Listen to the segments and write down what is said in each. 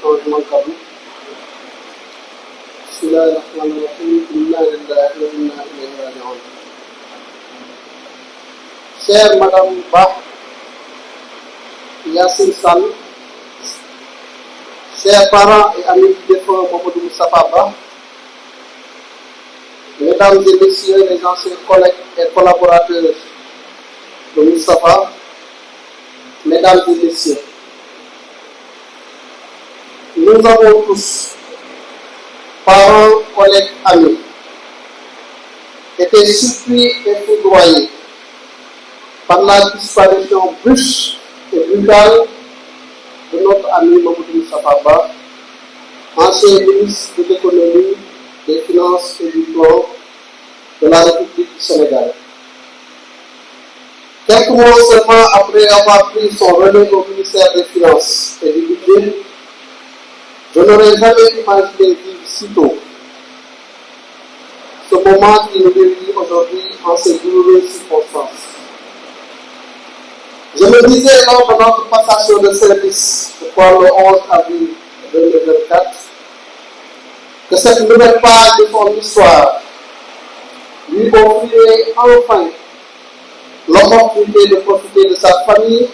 changement de Chère Madame Ba, Yassine Sall, chers parents et amis du défunt Mamadou Moustapha Ba, mesdames et messieurs les anciens collègues et collaborateurs de Moustapha, mesdames et messieurs, nous avons tous, parents, collègues, amis, été surpris et foudroyés par la disparition brusque et brutale de notre ami Mamadou Moustapha Ba, ancien ministre de l'économie, des finances et du plan de la République du Sénégal. Quelques mois seulement après avoir pris son relais au ministère des Finances et du Budget, je n'aurais jamais imaginé vivre si tôt ce moment qui nous réunit aujourd'hui en ces douloureuses circonstances. Je me disais lors de notre passation de service, je crois le 11 avril 2024, que cette nouvelle page de son histoire lui offrirait enfin l'opportunité de profiter de sa famille,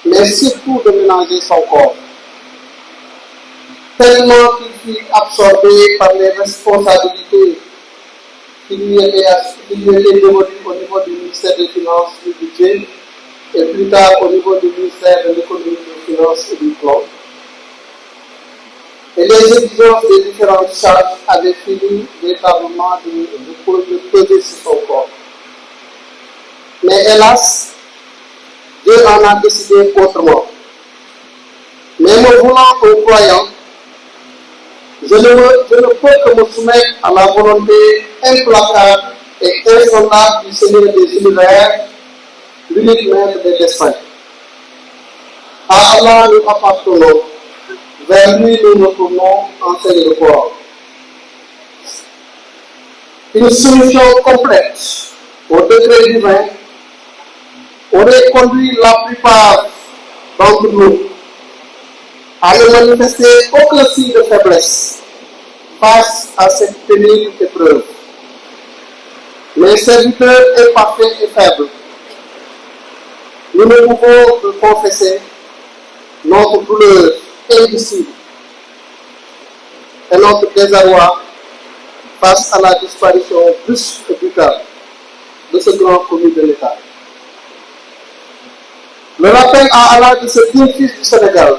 mais surtout de ménager son corps. Tellement qu'il fut absorbé par les responsabilités qui lui étaient dévolues au niveau du ministère des Finances et du Budget, et plus tard au niveau du ministère de l'économie, des finances et du plan. Et les exigences des différentes charges avaient fini véritablement de peser sur son corps. Mais hélas, Dieu en a décidé autrement. Mais me voulant un croyant, je ne peux que me soumettre à la volonté implacable et insondable du Seigneur des univers, l'unique maître des destins. À Allah nous appartenons, vers lui nous nous tournons, enseigne le Coran. Une solution complète au degré divin aurait conduit la plupart d'entre nous à ne manifester aucun signe de faiblesse face à cette pénible épreuve. Mais serviteurs imparfaits et faibles, nous ne pouvons que confesser notre douleur indicible et notre désarroi face à la disparition brusque et brutale de ce grand commis de l'État. Le rappel à Allah de ce digne fils du Sénégal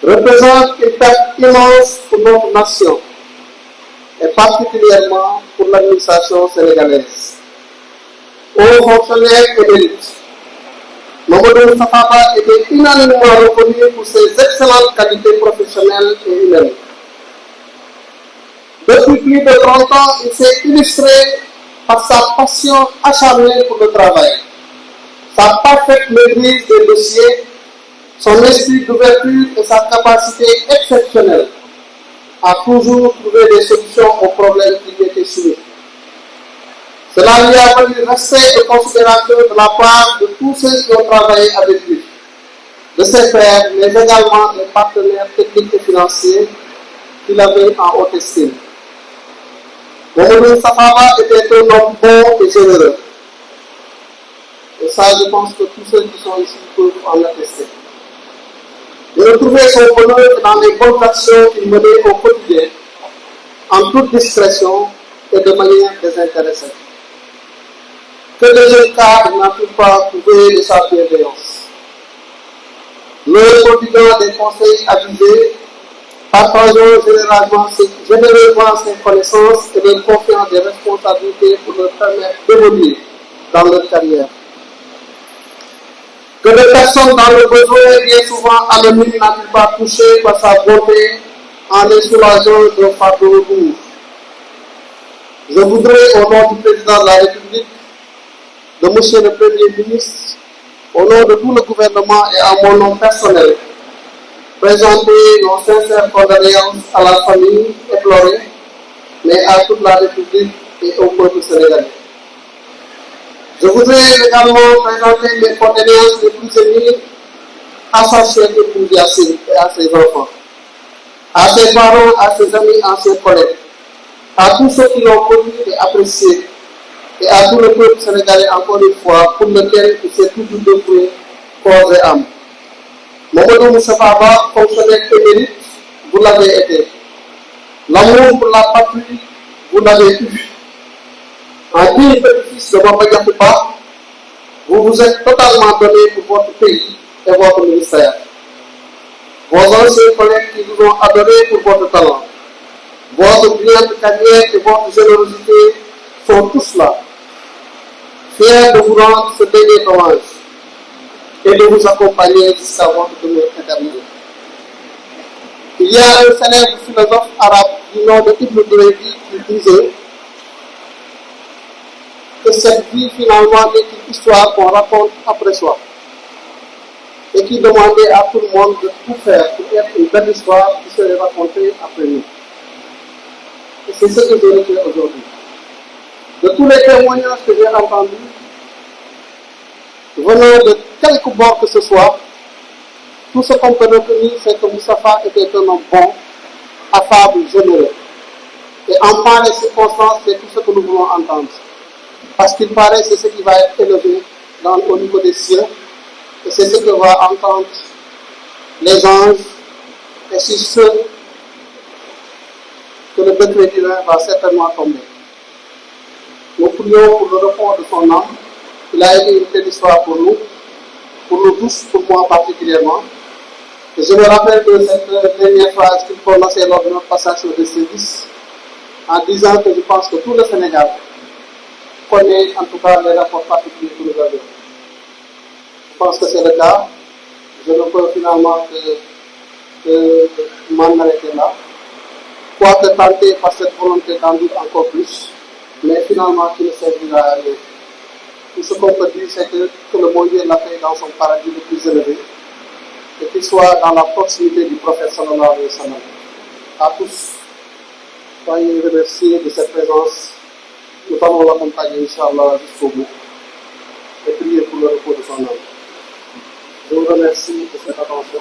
représente une perte immense pour notre nation et particulièrement pour l'administration sénégalaise. Aux fonctionnaires et élites, Mamadou Moustapha Ba était unanimement reconnu pour ses excellentes qualités professionnelles et humaines. Depuis plus de 30 ans, il s'est illustré par sa passion acharnée pour le travail, sa parfaite maîtrise des dossiers, son esprit d'ouverture et sa capacité exceptionnelle à toujours trouver des solutions aux problèmes qui lui étaient soumis. Cela lui a valu respect et considération de la part de tous ceux qui ont travaillé avec lui, de ses pairs, mais également des partenaires techniques et financiers qu'il avait en haute estime. Mamadou Moustapha Ba était un homme bon et généreux. Et ça, je pense que tous ceux qui sont ici peuvent en attester. Il ne trouvait son bonheur dans les bonnes actions qu'il menait au quotidien, en toute discrétion et de manière désintéressée. Que les jeunes cadres n'ont pas trouvé de sa bienveillance. Le quotidien des conseils avisés, partageant généreusement ses connaissances et leur confiant des responsabilités pour leur permettre d'évoluer dans leur carrière. Que des personnes dans le besoin, bien souvent anonymes, n'ont pas touché par sa bonté en les soulageant d'un fardeau lourd. Je voudrais, au nom du président de la République, de monsieur le Premier ministre, au nom de tout le gouvernement et à mon nom personnel, présenter nos sincères condoléances à la famille éplorée, mais à toute la République et au peuple sénégalais. Je voudrais également présenter mes condoléances les plus émues à sa chère épouse Yassine et à ses enfants, à ses parents, à ses amis, à ses collègues, à tous ceux qui l'ont connu et apprécié, et à tout le peuple sénégalais encore une fois, pour lequel il s'est toujours dévoué corps et âme. Mamadou Moustapha Ba, fonctionnaire émérite, vous l'avez été. L'amour pour la patrie, vous l'avez eu. En digne petit-fils de Baba Diakhoupa, vous vous êtes totalement donné pour votre pays et votre ministère. Vos anciens collègues qui vous ont adoré pour votre talent, votre brillante carrière et votre générosité sont tous là, fiers de vous rendre ce dernier hommage et de vous accompagner jusqu'à votre demeure éternelle. Il y a un célèbre philosophe arabe du nom de Ibn Duraydi qui disait que cette vie finalement n'est qu'une histoire qu'on raconte après soi, et qui demandait à tout le monde de tout faire pour être une belle histoire qui serait racontée après nous. Et c'est ce que je retiens aujourd'hui. De tous les témoignages que j'ai entendus, venant de quelque bord que ce soit, tout ce qu'on peut retenir, c'est que Moustapha était un homme bon, affable, généreux. Et en pareille circonstance, c'est tout ce que nous voulons entendre. Parce qu'il paraît, c'est ce qui va être élevé au niveau des cieux, et c'est ce que va entendre les anges, et c'est ce que le décret divin va certainement tomber. Nous prions pour le repos de son âme. Il a été une belle histoire pour nous tous, pour moi particulièrement. Et je me rappelle de cette dernière phrase qu'il prononçait lors de notre passation de service, en disant que je pense que tout le Sénégal connaît en tout cas les rapports particuliers que nous avons. Je pense que c'est le cas. Je ne peux finalement que m'en arrêter là. Quoique tenté par cette volonté d'en dire encore plus, mais finalement qui ne servira à rien. Tout ce qu'on peut dire, c'est que le bon Dieu l'a fait dans son paradis le plus élevé, et qu'il soit dans la proximité du prophète sallallahu alayhi wa sallam. À tous, soyez remerciés de cette présence. Nous allons l'accompagner, Inch'Allah, jusqu'au bout, et prier pour le repos de son âme. Je vous remercie de cette attention.